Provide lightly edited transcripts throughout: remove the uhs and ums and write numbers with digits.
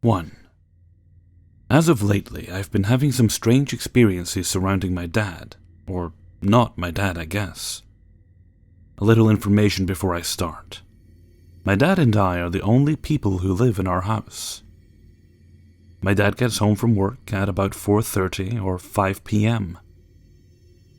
1. As of lately, I've been having some strange experiences surrounding my dad. Or not my dad, I guess. A little information before I start. My dad and I are the only people who live in our house. My dad gets home from work at about 4:30 or 5 p.m.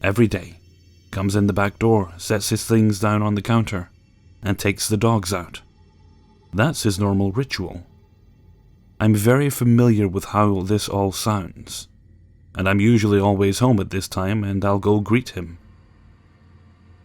every day, comes in the back door, sets his things down on the counter, and takes the dogs out. That's his normal ritual. I'm very familiar with how this all sounds, and I'm usually always home at this time, and I'll go greet him.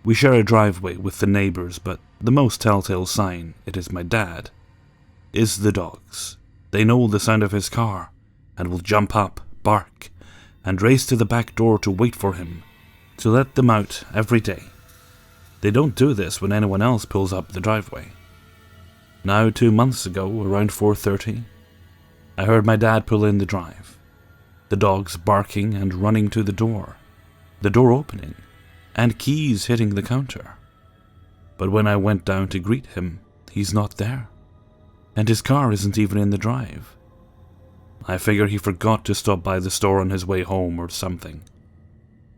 We share a driveway with the neighbors, but the most telltale sign, it is my dad, is the dogs. They know the sound of his car, and will jump up, bark, and race to the back door to wait for him, to let them out every day. They don't do this when anyone else pulls up the driveway. Now, 2 months ago, around 4:30, I heard my dad pull in the drive, the dogs barking and running to the door opening, and keys hitting the counter. But when I went down to greet him, he's not there, and his car isn't even in the drive. I figure he forgot to stop by the store on his way home or something,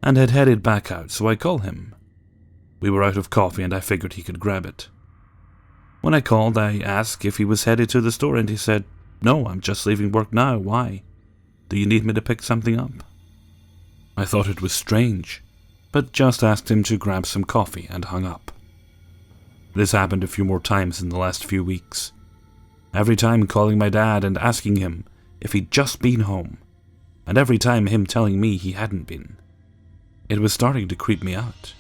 and had headed back out, so I call him. We were out of coffee and I figured he could grab it. When I called, I asked if he was headed to the store, and he said, "No, I'm just leaving work now. Why? Do you need me to pick something up?" I thought it was strange, but just asked him to grab some coffee and hung up. This happened a few more times in the last few weeks. Every time calling my dad and asking him if he'd just been home, and every time him telling me he hadn't been. It was starting to creep me out.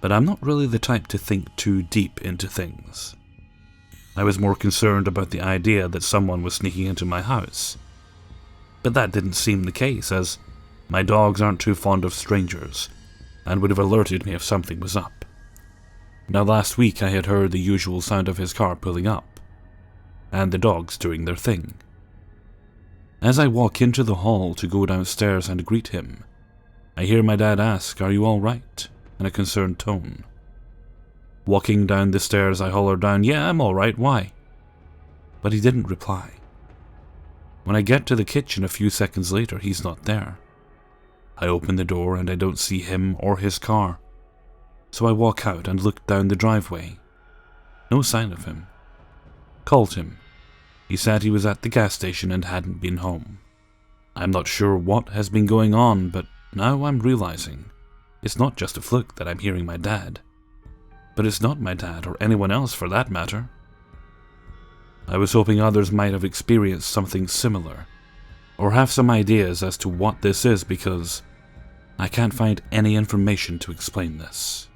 But I'm not really the type to think too deep into things. I was more concerned about the idea that someone was sneaking into my house. But that didn't seem the case, as my dogs aren't too fond of strangers, and would have alerted me if something was up. Now last week I had heard the usual sound of his car pulling up, and the dogs doing their thing. As I walk into the hall to go downstairs and greet him, I hear my dad ask, "Are you all right?" in a concerned tone. Walking down the stairs, I holler down, "Yeah, I'm all right, why?" But he didn't reply. When I get to the kitchen a few seconds later, he's not there. I open the door and I don't see him or his car. So I walk out and look down the driveway. No sign of him. Called him. He said he was at the gas station and hadn't been home. I'm not sure what has been going on, but now I'm realizing it's not just a fluke that I'm hearing my dad. But it's not my dad, or anyone else for that matter. I was hoping others might have experienced something similar, or have some ideas as to what this is, because I can't find any information to explain this.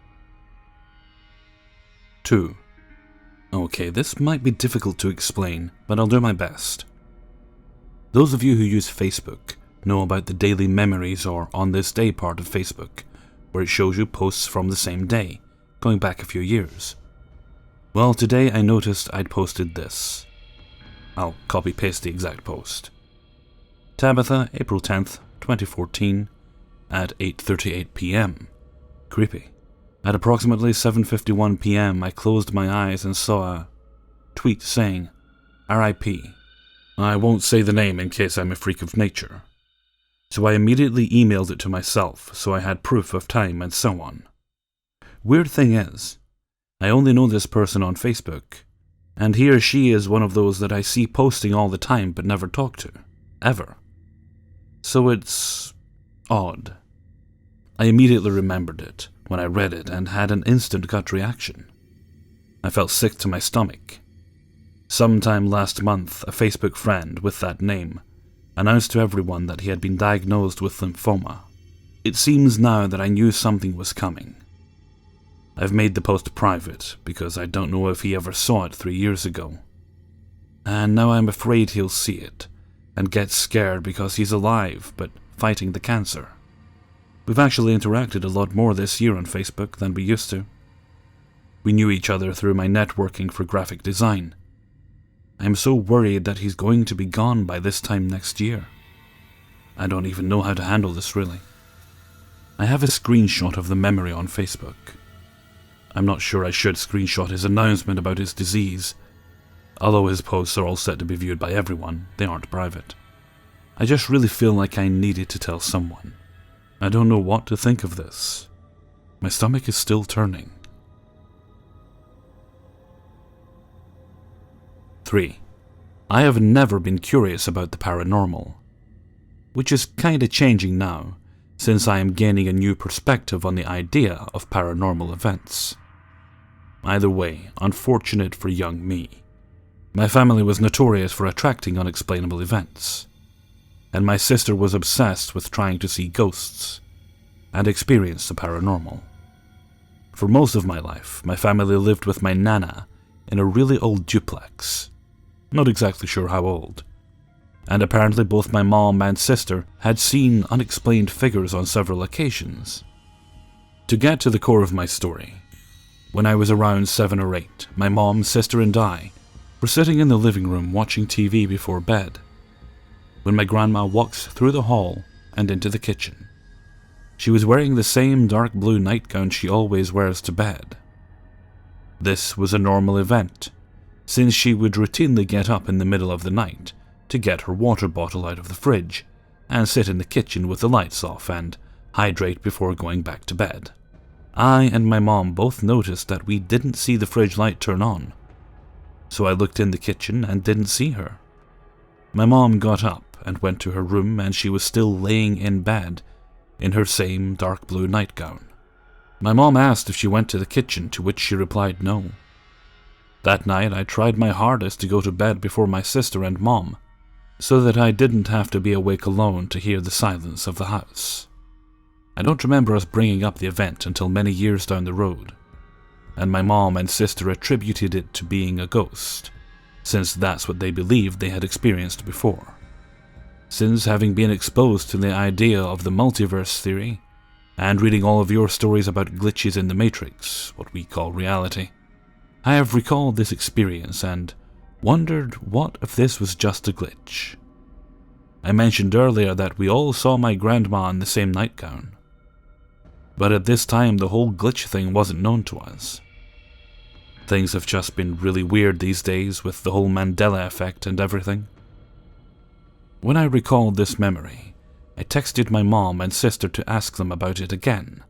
2. Okay, this might be difficult to explain, but I'll do my best. Those of you who use Facebook know about the daily memories or on this day part of Facebook, where it shows you posts from the same day, going back a few years. Well, today I noticed I'd posted this. I'll copy-paste the exact post. Tabitha, April 10th, 2014, at 8:38 p.m. Creepy. At approximately 7:51 p.m. I closed my eyes and saw a tweet saying, "R.I.P. I won't say the name in case I'm a freak of nature." So I immediately emailed it to myself, so I had proof of time and so on. Weird thing is, I only know this person on Facebook, and he or she is one of those that I see posting all the time but never talk to, ever. So it's odd. I immediately remembered it when I read it and had an instant gut reaction. I felt sick to my stomach. Sometime last month, a Facebook friend with that name announced to everyone that he had been diagnosed with lymphoma. It seems now that I knew something was coming. I've made the post private because I don't know if he ever saw it 3 years ago. And now I'm afraid he'll see it and get scared because he's alive but fighting the cancer. We've actually interacted a lot more this year on Facebook than we used to. We knew each other through my networking for graphic design. I'm so worried that he's going to be gone by this time next year. I don't even know how to handle this, really. I have a screenshot of the memory on Facebook. I'm not sure I should screenshot his announcement about his disease. Although his posts are all set to be viewed by everyone, they aren't private. I just really feel like I needed to tell someone. I don't know what to think of this. My stomach is still turning. 3. I have never been curious about the paranormal, which is kinda changing now, since I am gaining a new perspective on the idea of paranormal events. Either way, unfortunate for young me. My family was notorious for attracting unexplainable events, and my sister was obsessed with trying to see ghosts and experience the paranormal. For most of my life, my family lived with my nana in a really old duplex. Not exactly sure how old. And apparently both my mom and sister had seen unexplained figures on several occasions. To get to the core of my story, when I was around 7 or 8, my mom, sister, and I were sitting in the living room watching TV before bed, when my grandma walks through the hall and into the kitchen. She was wearing the same dark blue nightgown she always wears to bed. This was a normal event, since she would routinely get up in the middle of the night to get her water bottle out of the fridge and sit in the kitchen with the lights off and hydrate before going back to bed. I and my mom both noticed that we didn't see the fridge light turn on, so I looked in the kitchen and didn't see her. My mom got up and went to her room, and she was still laying in bed in her same dark blue nightgown. My mom asked if she went to the kitchen, to which she replied no. That night I tried my hardest to go to bed before my sister and mom, so that I didn't have to be awake alone to hear the silence of the house. I don't remember us bringing up the event until many years down the road, and my mom and sister attributed it to being a ghost, since that's what they believed they had experienced before. Since having been exposed to the idea of the multiverse theory, and reading all of your stories about glitches in the Matrix, what we call reality, I have recalled this experience and wondered what if this was just a glitch. I mentioned earlier that we all saw my grandma in the same nightgown, but at this time the whole glitch thing wasn't known to us. Things have just been really weird these days with the whole Mandela effect and everything. When I recalled this memory, I texted my mom and sister to ask them about it again,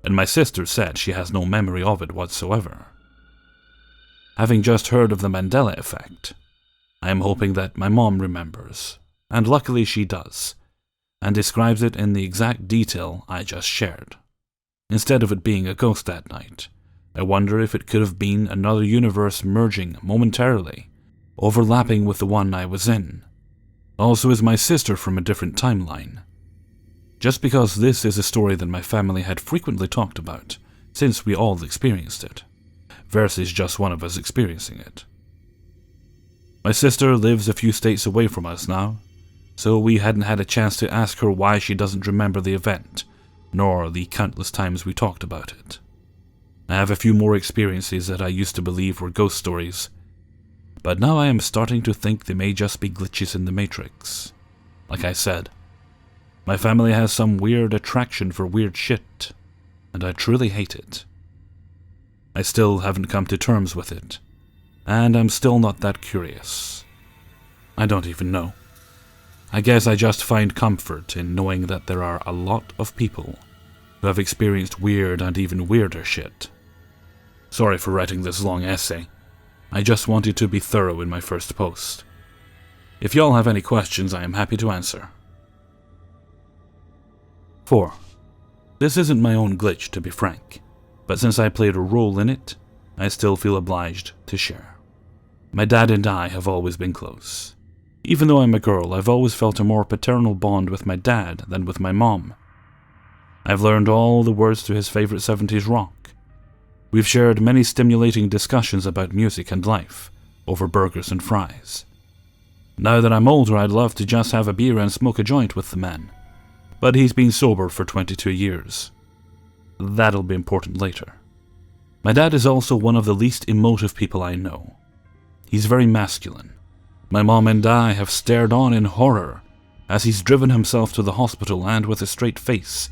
and my sister said she has no memory of it whatsoever. Having just heard of the Mandela effect, I am hoping that my mom remembers, and luckily she does, and describes it in the exact detail I just shared. Instead of it being a ghost that night, I wonder if it could have been another universe merging momentarily, overlapping with the one I was in. Also is my sister from a different timeline. Just because this is a story that my family had frequently talked about, since we all experienced it, versus just one of us experiencing it. My sister lives a few states away from us now, so we hadn't had a chance to ask her why she doesn't remember the event, nor the countless times we talked about it. I have a few more experiences that I used to believe were ghost stories, but now I am starting to think they may just be glitches in the Matrix. Like I said, my family has some weird attraction for weird shit, and I truly hate it. I still haven't come to terms with it, and I'm still not that curious. I don't even know. I guess I just find comfort in knowing that there are a lot of people who have experienced weird and even weirder shit. Sorry for writing this long essay. I just wanted to be thorough in my first post. If y'all have any questions, I am happy to answer. 4. This isn't my own glitch, to be frank, but since I played a role in it, I still feel obliged to share. My dad and I have always been close. Even though I'm a girl, I've always felt a more paternal bond with my dad than with my mom. I've learned all the words to his favorite 70s rock. We've shared many stimulating discussions about music and life, over burgers and fries. Now that I'm older, I'd love to just have a beer and smoke a joint with the man, but he's been sober for 22 years. That'll be important later. My dad is also one of the least emotive people I know. He's very masculine. My mom and I have stared on in horror as he's driven himself to the hospital and, with a straight face,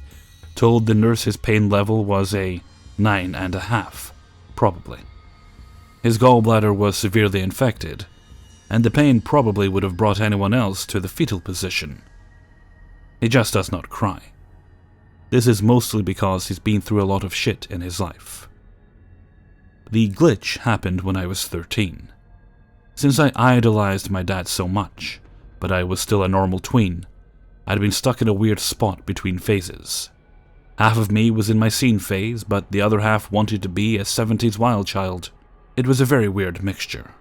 told the nurse his pain level was a 9.5, probably. His gallbladder was severely infected, and the pain probably would have brought anyone else to the fetal position. He just does not cry. This is mostly because he's been through a lot of shit in his life. The glitch happened when I was 13. Since I idolized my dad so much, but I was still a normal tween, I'd been stuck in a weird spot between phases. Half of me was in my scene phase, but the other half wanted to be a 70s wild child. It was a very weird mixture.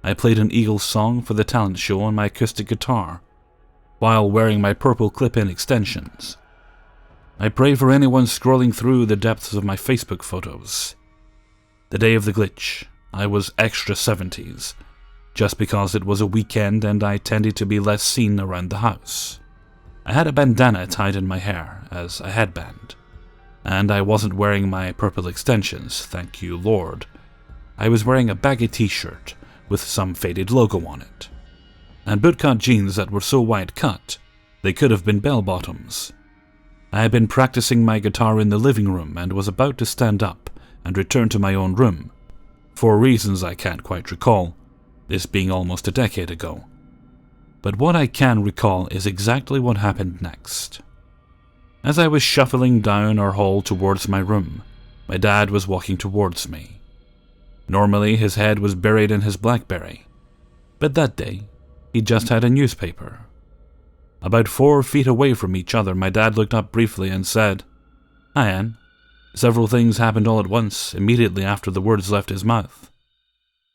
I played an Eagles song for the talent show on my acoustic guitar, while wearing my purple clip-in extensions. I pray for anyone scrolling through the depths of my Facebook photos. The day of the glitch, I was extra 70s, just because it was a weekend and I tended to be less seen around the house. I had a bandana tied in my hair as a headband, and I wasn't wearing my purple extensions, thank you Lord. I was wearing a baggy t-shirt with some faded logo on it, and bootcut jeans that were so wide cut they could have been bell-bottoms. I had been practicing my guitar in the living room and was about to stand up and return to my own room, for reasons I can't quite recall, this being almost a decade ago. But what I can recall is exactly what happened next. As I was shuffling down our hall towards my room, my dad was walking towards me. Normally his head was buried in his BlackBerry, but that day he just had a newspaper. About 4 feet away from each other, my dad looked up briefly and said, "Hi, Ann." Several things happened all at once, immediately after the words left his mouth.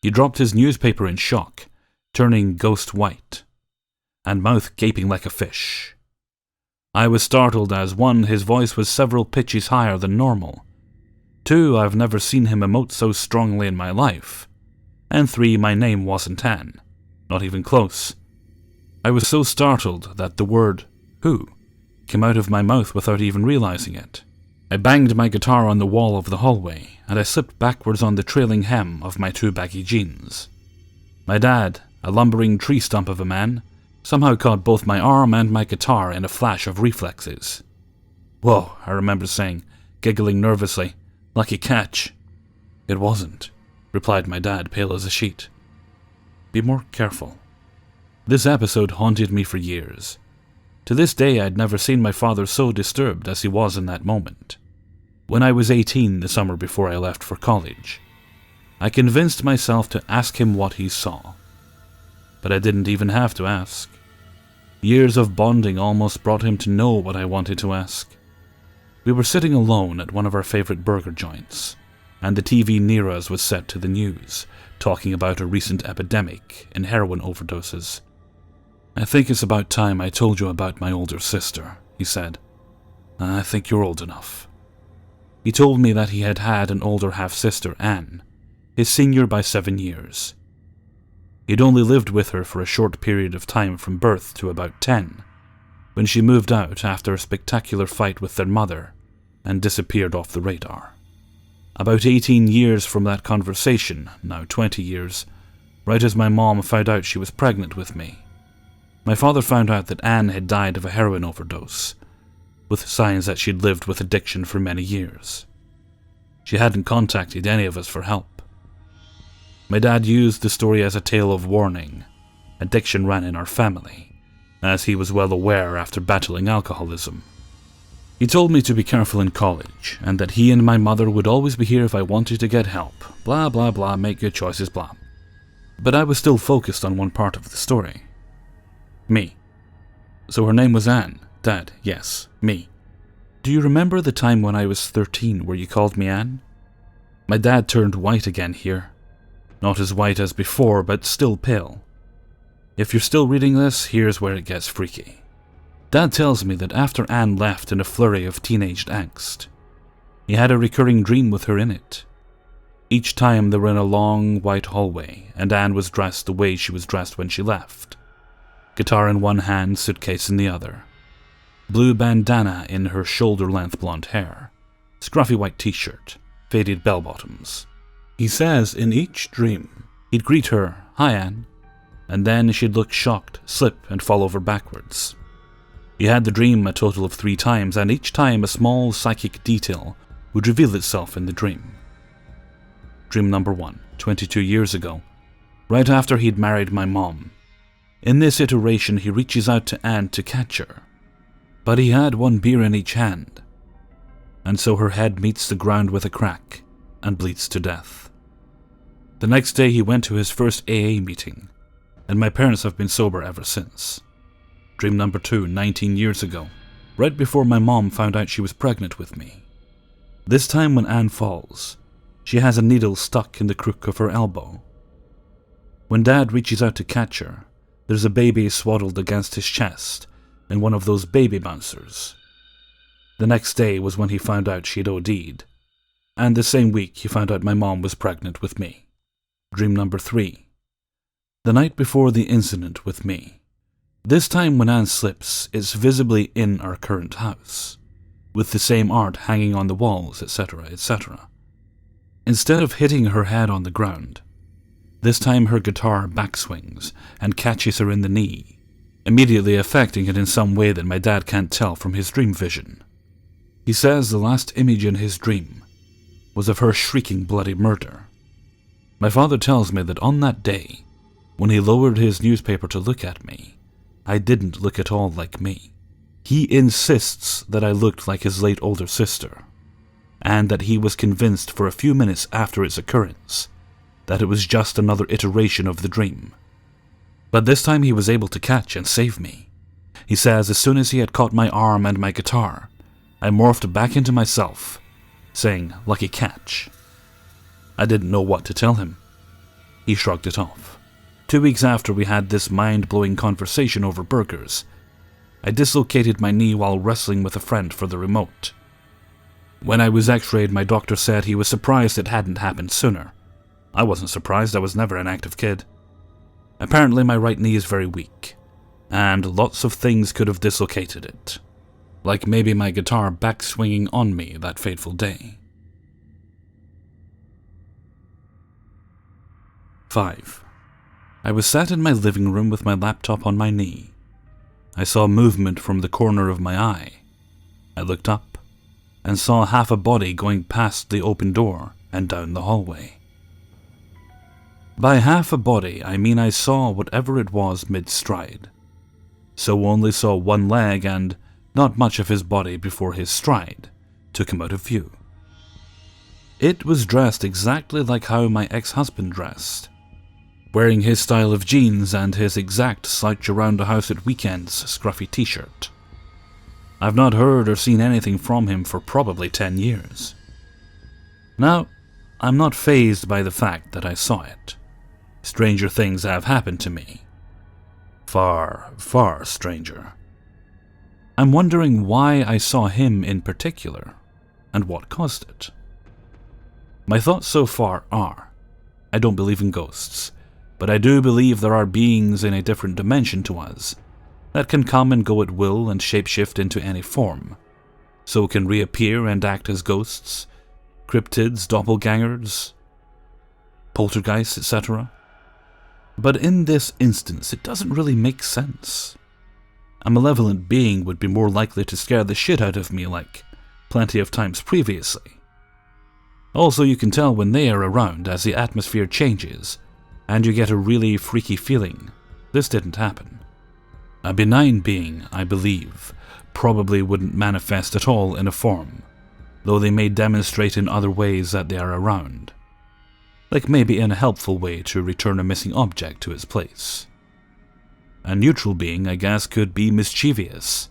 He dropped his newspaper in shock, turning ghost white, and mouth gaping like a fish. I was startled as 1, his voice was several pitches higher than normal. 2, I've never seen him emote so strongly in my life. And 3, my name wasn't Ann. Not even close. I was so startled that the word, "who?" came out of my mouth without even realizing it. I banged my guitar on the wall of the hallway, and I slipped backwards on the trailing hem of my 2 baggy jeans. My dad, a lumbering tree stump of a man, somehow caught both my arm and my guitar in a flash of reflexes. "Whoa," I remember saying, giggling nervously. "Lucky catch." "It wasn't," replied my dad, pale as a sheet. "Be more careful." This episode haunted me for years. To this day, I'd never seen my father so disturbed as he was in that moment. When I was 18, the summer before I left for college, I convinced myself to ask him what he saw. But I didn't even have to ask. Years of bonding almost brought him to know what I wanted to ask. We were sitting alone at one of our favorite burger joints, and the TV near us was set to the news, talking about a recent epidemic in heroin overdoses. "I think it's about time I told you about my older sister," he said. "I think you're old enough." He told me that he had had an older half-sister, Anne, his senior by 7 years. He'd only lived with her for a short period of time from birth to about 10, when she moved out after a spectacular fight with their mother and disappeared off the radar. About 18 years from that conversation, now 20 years, right as my mom found out she was pregnant with me, my father found out that Anne had died of a heroin overdose, with signs that she'd lived with addiction for many years. She hadn't contacted any of us for help. My dad used the story as a tale of warning. Addiction ran in our family, as he was well aware after battling alcoholism. He told me to be careful in college, and that he and my mother would always be here if I wanted to get help. Blah, blah, blah, make good choices, blah. But I was still focused on one part of the story. Me. So her name was Anne. Dad, yes, me. "Do you remember the time when I was 13 where you called me Anne?" My dad turned white again here. Not as white as before, but still pale. If you're still reading this, here's where it gets freaky. Dad tells me that after Anne left in a flurry of teenage angst, he had a recurring dream with her in it. Each time they were in a long, white hallway, and Anne was dressed the way she was dressed when she left. Guitar in one hand, suitcase in the other. Blue bandana in her shoulder-length blonde hair. Scruffy white t-shirt. Faded bell-bottoms. He says in each dream, he'd greet her, "Hi, Anne," and then she'd look shocked, slip, and fall over backwards. He had the dream a total of 3 times, and each time a small psychic detail would reveal itself in the dream. Dream number 1, 22 years ago, right after he'd married my mom. In this iteration, he reaches out to Anne to catch her, but he had one beer in each hand, and so her head meets the ground with a crack and bleeds to death. The next day, he went to his first AA meeting, and my parents have been sober ever since. Dream number 2, 19 years ago, right before my mom found out she was pregnant with me. This time when Anne falls, she has a needle stuck in the crook of her elbow. When Dad reaches out to catch her, there's a baby swaddled against his chest in one of those baby bouncers. The next day was when he found out she'd OD'd, and the same week he found out my mom was pregnant with me. Dream number 3. The night before the incident with me. This time when Anne slips, it's visibly in our current house, with the same art hanging on the walls, etc., etc. Instead of hitting her head on the ground, this time her guitar backswings and catches her in the knee, immediately affecting it in some way that my dad can't tell from his dream vision. He says the last image in his dream was of her shrieking bloody murder. My father tells me that on that day, when he lowered his newspaper to look at me, I didn't look at all like me. He insists that I looked like his late older sister, and that he was convinced for a few minutes after its occurrence that it was just another iteration of the dream. But this time he was able to catch and save me. He says as soon as he had caught my arm and my guitar, I morphed back into myself, saying, "Lucky catch." I didn't know what to tell him. He shrugged it off. 2 weeks after we had this mind-blowing conversation over burgers, I dislocated my knee while wrestling with a friend for the remote. When I was x-rayed, my doctor said he was surprised it hadn't happened sooner. I wasn't surprised, I was never an active kid. Apparently my right knee is very weak, and lots of things could have dislocated it. Like maybe my guitar back-swinging on me that fateful day. 5. I was sat in my living room with my laptop on my knee. I saw movement from the corner of my eye. I looked up and saw half a body going past the open door and down the hallway. By half a body, I mean I saw whatever it was mid-stride. So only saw one leg and not much of his body before his stride took him out of view. It was dressed exactly like how my ex-husband dressed, wearing his style of jeans and his exact slouch around the house at weekends scruffy t-shirt. I've not heard or seen anything from him for probably 10 years. Now, I'm not fazed by the fact that I saw it. Stranger things have happened to me. Far, far stranger. I'm wondering why I saw him in particular, and what caused it. My thoughts so far are, I don't believe in ghosts, but I do believe there are beings in a different dimension to us that can come and go at will and shapeshift into any form, so can reappear and act as ghosts, cryptids, doppelgangers, poltergeists, etc. But in this instance, it doesn't really make sense. A malevolent being would be more likely to scare the shit out of me like plenty of times previously. Also, you can tell when they are around as the atmosphere changes, and you get a really freaky feeling. This didn't happen. A benign being, I believe, probably wouldn't manifest at all in a form, though they may demonstrate in other ways that they are around. Like maybe in a helpful way to return a missing object to its place. A neutral being, I guess, could be mischievous,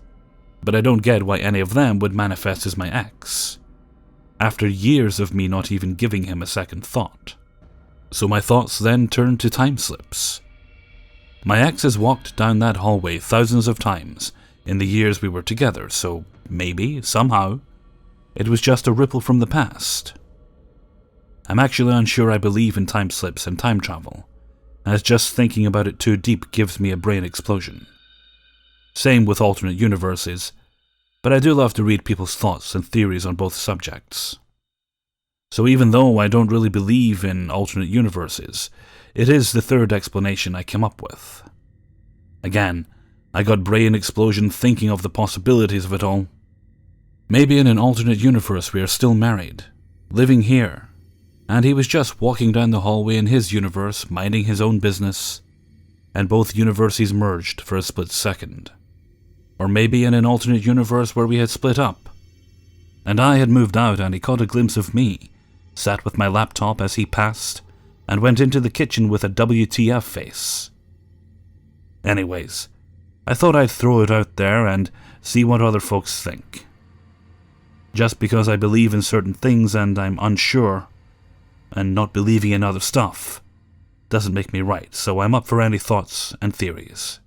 but I don't get why any of them would manifest as my ex, after years of me not even giving him a second thought. So my thoughts then turned to time slips. My ex has walked down that hallway thousands of times in the years we were together, so maybe, somehow, it was just a ripple from the past. I'm actually unsure I believe in time slips and time travel, as just thinking about it too deep gives me a brain explosion. Same with alternate universes, but I do love to read people's thoughts and theories on both subjects. So even though I don't really believe in alternate universes, it is the third explanation I came up with. Again, I got brain explosion thinking of the possibilities of it all. Maybe in an alternate universe we are still married, living here, and he was just walking down the hallway in his universe, minding his own business, and both universes merged for a split second. Or maybe in an alternate universe where we had split up, and I had moved out and he caught a glimpse of me, sat with my laptop as he passed, and went into the kitchen with a WTF face. Anyways, I thought I'd throw it out there and see what other folks think. Just because I believe in certain things and I'm unsure, and not believing in other stuff, doesn't make me right, so I'm up for any thoughts and theories.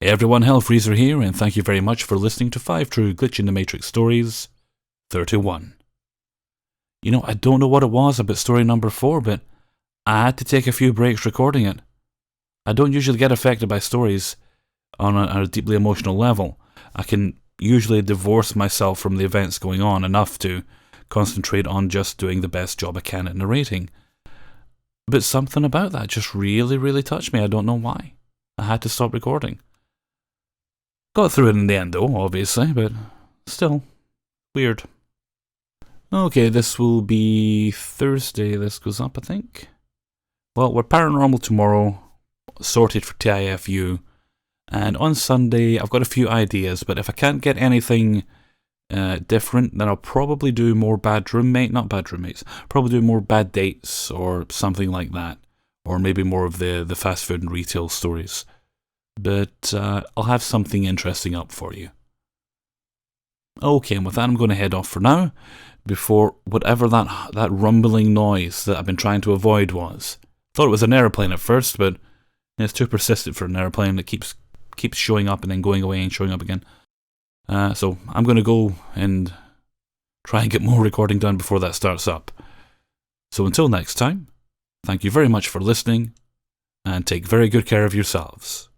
Hey everyone, Hellfreezer here, and thank you very much for listening to 5 True Glitch in the Matrix Stories 31. I don't know what it was about story number 4, but I had to take a few breaks recording it. I don't usually get affected by stories on a deeply emotional level. I can usually divorce myself from the events going on enough to concentrate on just doing the best job I can at narrating. But something about that just really, really touched me. I don't know why. I had to stop recording. Got through it in the end though, obviously, but still, weird. Okay, this will be Thursday this goes up, I think. Well, we're paranormal tomorrow, sorted for TIFU, and on Sunday I've got a few ideas, but if I can't get anything different, then I'll probably do more probably do more bad dates or something like that, or maybe more of the fast food and retail stories. But I'll have something interesting up for you. Okay, and with that I'm going to head off for now, before whatever that rumbling noise that I've been trying to avoid was. Thought it was an airplane at first, but it's too persistent for an airplane. It keeps showing up and then going away and showing up again. So I'm going to go and try and get more recording done before that starts up. So until next time, thank you very much for listening, and take very good care of yourselves.